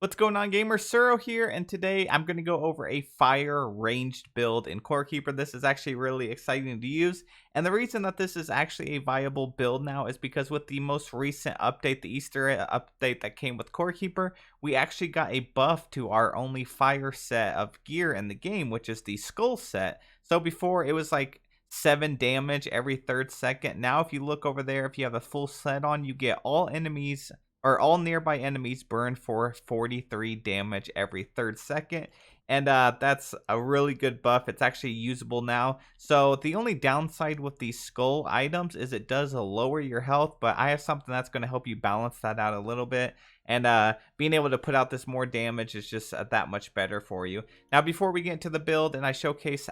What's going on, gamers? Suro here, and today I'm going to go over a fire ranged build in Core Keeper. This is actually really exciting to use, and the reason that this is actually a viable build now is because with the most recent update, the Easter update that came with Core Keeper, we actually got a buff to our only fire set of gear in the game, which is the skull set. So before it was like 7 damage every third second. Now if you look over there, if you have a full set on, you get all enemies or all nearby enemies burn for 43 damage every third second. And that's a really good buff. It's actually usable now. So the only downside with these skull items is it does lower your health, but I have something that's going to help you balance that out a little bit. And being able to put out this more damage is just that much better for you. Now, before we get into the build and I showcase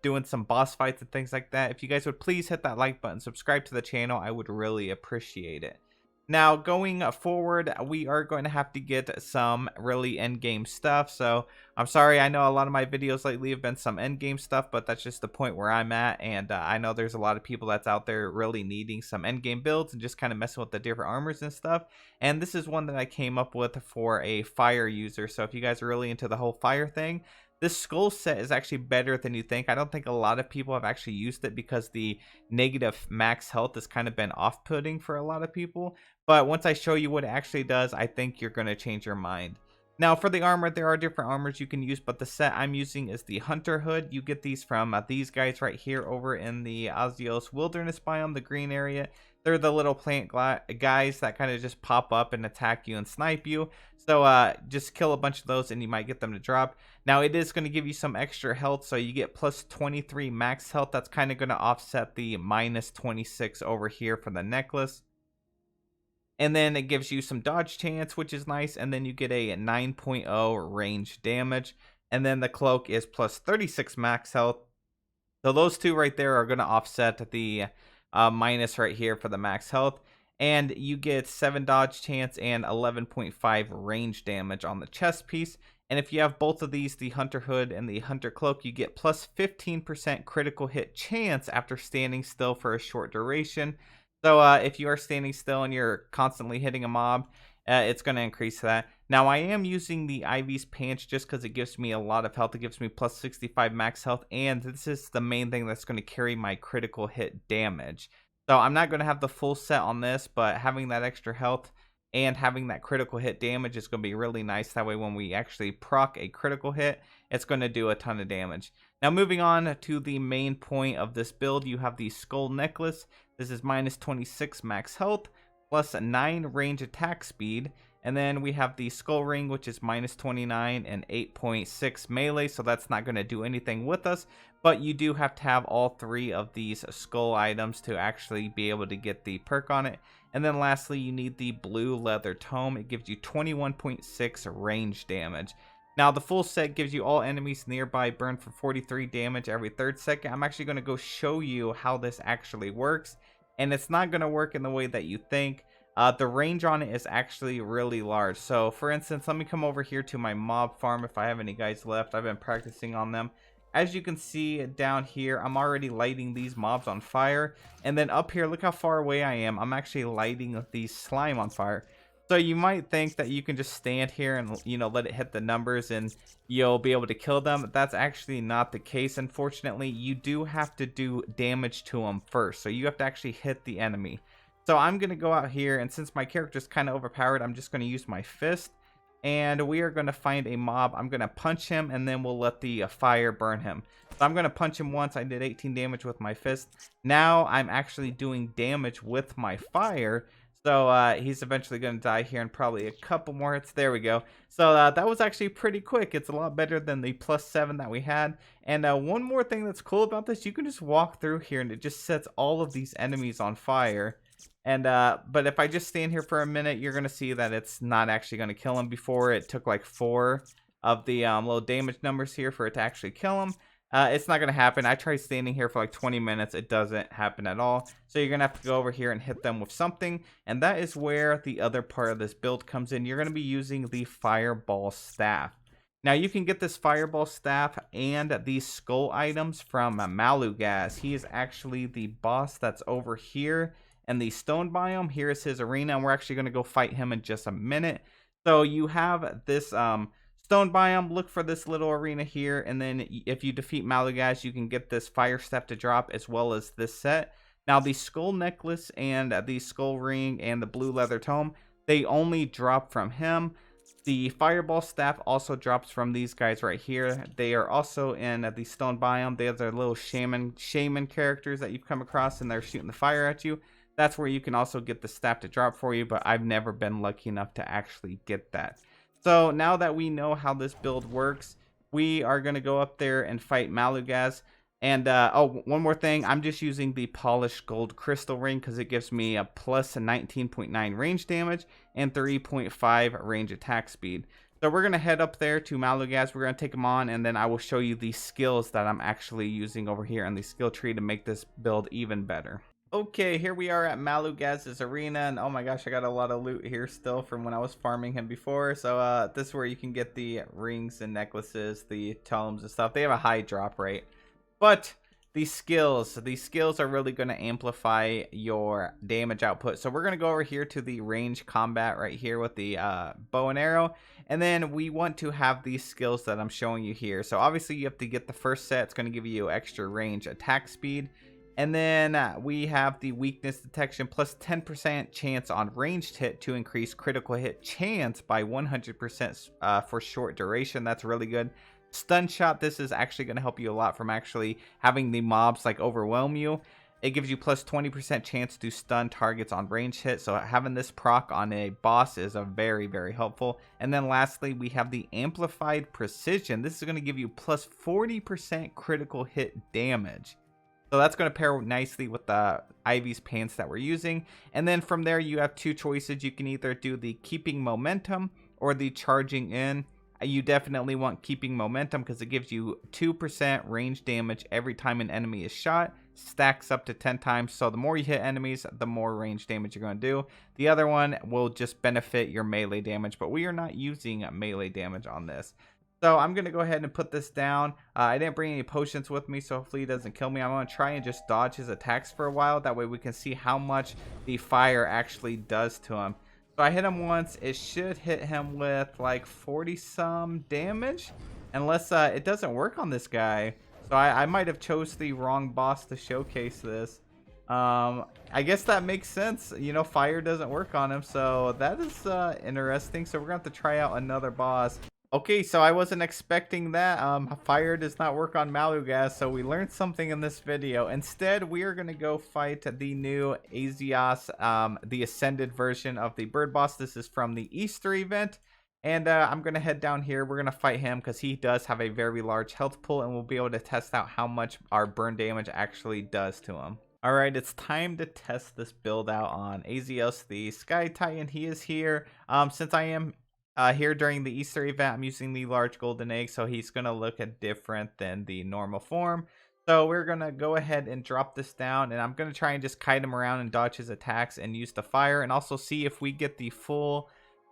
doing some boss fights and things like that, if you guys would please hit that like button, subscribe to the channel, I would really appreciate it. Now, going forward, we are going to have to get some really end-game stuff. So, I'm sorry, I know a lot of my videos lately have been some end-game stuff, but that's just the point where I'm at. And I know there's a lot of people that's out there really needing some end-game builds and just kind of messing with the different armors and stuff. And this is one that I came up with for a fire user. So, if you guys are really into the whole fire thing, this skull set is actually better than you think. I don't think a lot of people have actually used it because the negative max health has kind of been off-putting for a lot of people. But once I show you what it actually does, I think you're going to change your mind. Now, for the armor, there are different armors you can use, but the set I'm using is the Hunter Hood. You get these from these guys right here over in the Azios Wilderness biome, the green area. They're the little plant guys that kind of just pop up and attack you and snipe you. So just kill a bunch of those and you might get them to drop. Now, it is going to give you some extra health, so you get plus 23 max health. That's kind of going to offset the minus 26 over here for the necklace. And then it gives you some dodge chance, which is nice. And then you get a 9.0 range damage. And then the cloak is plus 36 max health. So those two right there are going to offset the minus right here for the max health. And you get 7 dodge chance and 11.5 range damage on the chest piece. And if you have both of these, the Hunter Hood and the Hunter Cloak, you get plus 15% critical hit chance after standing still for a short duration. So if you are standing still and you're constantly hitting a mob, it's going to increase that. Now, I am using the Ivy's Pants just because it gives me a lot of health. It gives me plus 65 max health, and this is the main thing that's going to carry my critical hit damage. So I'm not going to have the full set on this, but having that extra health and having that critical hit damage is going to be really nice. That way when we actually proc a critical hit, it's going to do a ton of damage. Now, moving on to the main point of this build, you have the Skull Necklace. This is minus 26 max health, plus 9 range attack speed. And then we have the Skull Ring, which is minus 29 and 8.6 melee. So that's not going to do anything with us. But you do have to have all 3 of these skull items to actually be able to get the perk on it. And then lastly, you need the Blue Leather Tome. It gives you 21.6 range damage. Now, the full set gives you all enemies nearby burn for 43 damage every third second. I'm actually going to go show you how this actually works. And it's not going to work in the way that you think. The range on it is actually really large. So, for instance, let me come over here to my mob farm if I have any guys left. I've been practicing on them. As you can see down here, I'm already lighting these mobs on fire. And then up here, look how far away I am. I'm actually lighting these slime on fire. So you might think that you can just stand here and, you know, let it hit the numbers and you'll be able to kill them. That's actually not the case. Unfortunately, you do have to do damage to them first. So you have to actually hit the enemy. So I'm going to go out here, and since my character is kind of overpowered, I'm just going to use my fist. And we are going to find a mob. I'm going to punch him, and then we'll let the fire burn him. So I'm going to punch him once. I did 18 damage with my fist. Now I'm actually doing damage with my fire. So he's eventually going to die here in probably a couple more hits. There we go. So that was actually pretty quick. It's a lot better than the plus 7 that we had. And one more thing that's cool about this, you can just walk through here and it just sets all of these enemies on fire. And but if I just stand here for a minute, you're going to see that it's not actually going to kill him. Before, it took like 4 of the little damage numbers here for it to actually kill him. It's not going to happen. I tried standing here for like 20 minutes. It doesn't happen at all. So you're going to have to go over here and hit them with something. And that is where the other part of this build comes in. You're going to be using the Fireball Staff. Now, you can get this Fireball Staff and these skull items from Malugaz. He is actually the boss that's over here in the stone biome. Here is his arena, and we're actually going to go fight him in just a minute. So you have this stone biome. Look for this little arena here, and then if you defeat Malugaz, you can get this fire step to drop as well as this set. Now the skull necklace and the skull ring and the blue leather tome, they only drop from him. The fireball staff also drops from these guys right here. They are also in the stone biome. They have their little shaman characters that you've come across, and they're shooting the fire at you. That's where you can also get the staff to drop for you, but I've never been lucky enough to actually get that. So now that we know how this build works, we are going to go up there and fight Malugaz. And oh, one more thing, I'm just using the polished gold crystal ring because it gives me a plus 19.9 range damage and 3.5 range attack speed. So we're going to head up there to Malugaz. We're going to take him on, and then I will show you the skills that I'm actually using over here on the skill tree to make this build even better. Okay, here we are at Malugaz's arena, and oh my gosh, I got a lot of loot here still from when I was farming him before. So this is where you can get the rings and necklaces, the tomes and stuff. They have a high drop rate. But these skills are really going to amplify your damage output. So we're going to go over here to the range combat right here with the bow and arrow. And then we want to have these skills that I'm showing you here. So obviously you have to get the first set. It's going to give you extra range attack speed. And then we have the weakness detection plus 10% chance on ranged hit to increase critical hit chance by 100% for short duration. That's really good. Stun shot, this is actually going to help you a lot from actually having the mobs like overwhelm you. It gives you plus 20% chance to stun targets on range hit, so having this proc on a boss is a very helpful. And then lastly, we have the amplified precision. This is going to give you plus 40% critical hit damage. So that's going to pair nicely with the Ivy's pants that we're using. And then from there you have two choices. You can either do the keeping momentum or the charging in. You definitely want keeping momentum because it gives you 2% range damage every time an enemy is shot. Stacks up to 10 times. So the more you hit enemies, the more range damage you're going to do. The other one will just benefit your melee damage, but we are not using melee damage on this. So I'm going to go ahead and put this down. I didn't bring any potions with me, so hopefully he doesn't kill me. I'm going to try and just dodge his attacks for a while. That way we can see how much the fire actually does to him. So I hit him once. It should hit him with like 40 some damage. Unless it doesn't work on this guy. So I might have chose the wrong boss to showcase this. I guess that makes sense. You know, fire doesn't work on him. So that is interesting. So we're going to have to try out another boss. Okay, so I wasn't expecting that. Fire does not work on Malugaz, so we learned something in this video. Instead, we are going to go fight the new Azios, the Ascended version of the bird boss. This is from the Easter event, and I'm going to head down here. We're going to fight him because he does have a very large health pool, and we'll be able to test out how much our burn damage actually does to him. Alright, it's time to test this build out on Azios, the Sky Titan. He is here. Since I am here during the Easter event, I'm using the large golden egg, so he's going to look different than the normal form. So we're going to go ahead and drop this down, and I'm going to try and just kite him around and dodge his attacks and use the fire, and also see if we get the full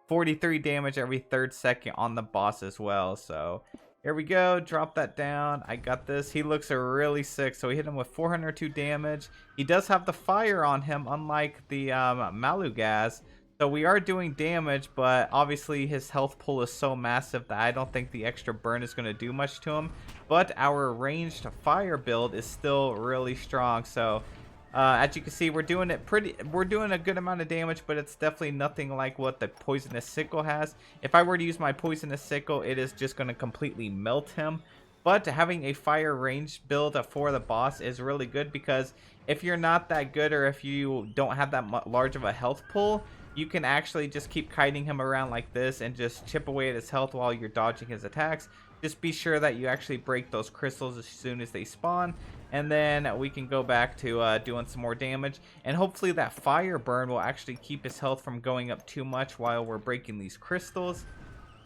43 damage every 3rd second on the boss as well. So here we go, drop that down. I got this. He looks really sick. So we hit him with 402 damage. He does have the fire on him, unlike the Malugaz. So we are doing damage, but obviously his health pool is so massive that I don't think the extra burn is going to do much to him. But our ranged fire build is still really strong. So as you can see, we're doing a good amount of damage, but it's definitely nothing like what the poisonous sickle has. If I were to use my poisonous sickle, it is just going to completely melt him. But having a fire ranged build for the boss is really good, because if you're not that good, or if you don't have that large of a health pool, you can actually just keep kiting him around like this and just chip away at his health while you're dodging his attacks. Just be sure that you actually break those crystals as soon as they spawn, and then we can go back to doing some more damage. And hopefully that fire burn will actually keep his health from going up too much while we're breaking these crystals.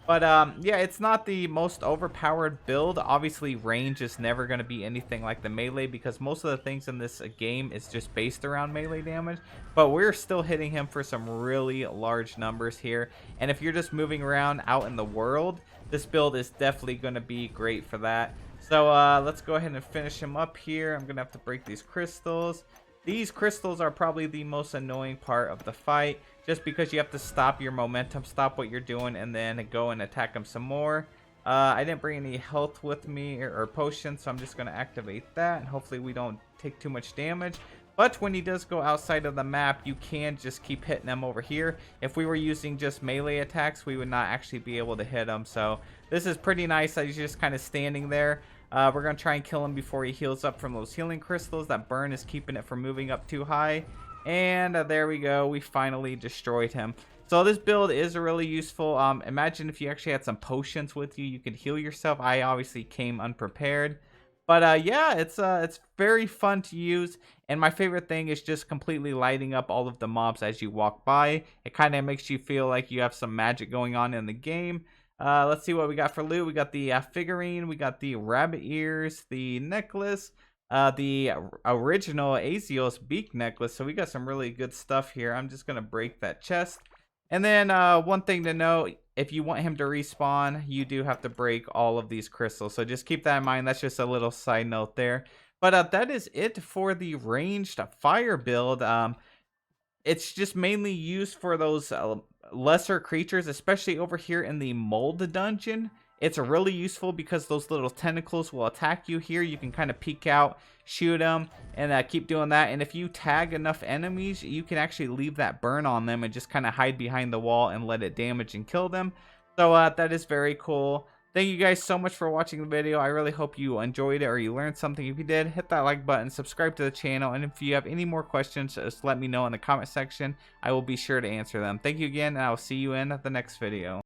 But yeah, it's not the most overpowered build. Obviously, range is never going to be anything like the melee, because most of the things in this game is just based around melee damage. But we're still hitting him for some really large numbers here. And if you're just moving around out in the world, this build is definitely going to be great for that. So let's go ahead and finish him up here. I'm going to have to break these crystals. These crystals are probably the most annoying part of the fight. just because you have to stop your momentum, stop what you're doing, and then go and attack him some more. I didn't bring any health with me or potions, so I'm just going to activate that, and hopefully we don't take too much damage. But when he does go outside of the map, you can just keep hitting him over here. If we were using just melee attacks, we would not actually be able to hit him. So this is pretty nice that he's just kind of standing there. We're going to try and kill him before he heals up from those healing crystals. That burn is keeping it from moving up too high. And there we go. We finally destroyed him. So this build is really useful. Imagine if you actually had some potions with you. You could heal yourself. I obviously came unprepared. But yeah, it's very fun to use, and my favorite thing is just completely lighting up all of the mobs as you walk by. It kind of makes you feel like you have some magic going on in the game. Let's see what we got for loot. We got the figurine, we got the rabbit ears, the necklace, the original Azios beak necklace. So we got some really good stuff here. I'm just gonna break that chest. And then one thing to note, if you want him to respawn, you do have to break all of these crystals. So just keep that in mind. That's just a little side note there. But that is it for the ranged fire build. It's just mainly used for those lesser creatures, especially over here in the mold dungeon. It's really useful because those little tentacles will attack you here. You can kind of peek out, shoot them, and keep doing that. And if you tag enough enemies, you can actually leave that burn on them and just kind of hide behind the wall and let it damage and kill them. So that is very cool. Thank you guys so much for watching the video. I really hope you enjoyed it or you learned something. If you did, hit that like button, subscribe to the channel, and if you have any more questions, just let me know in the comment section. I will be sure to answer them. Thank you again, and I will see you in the next video.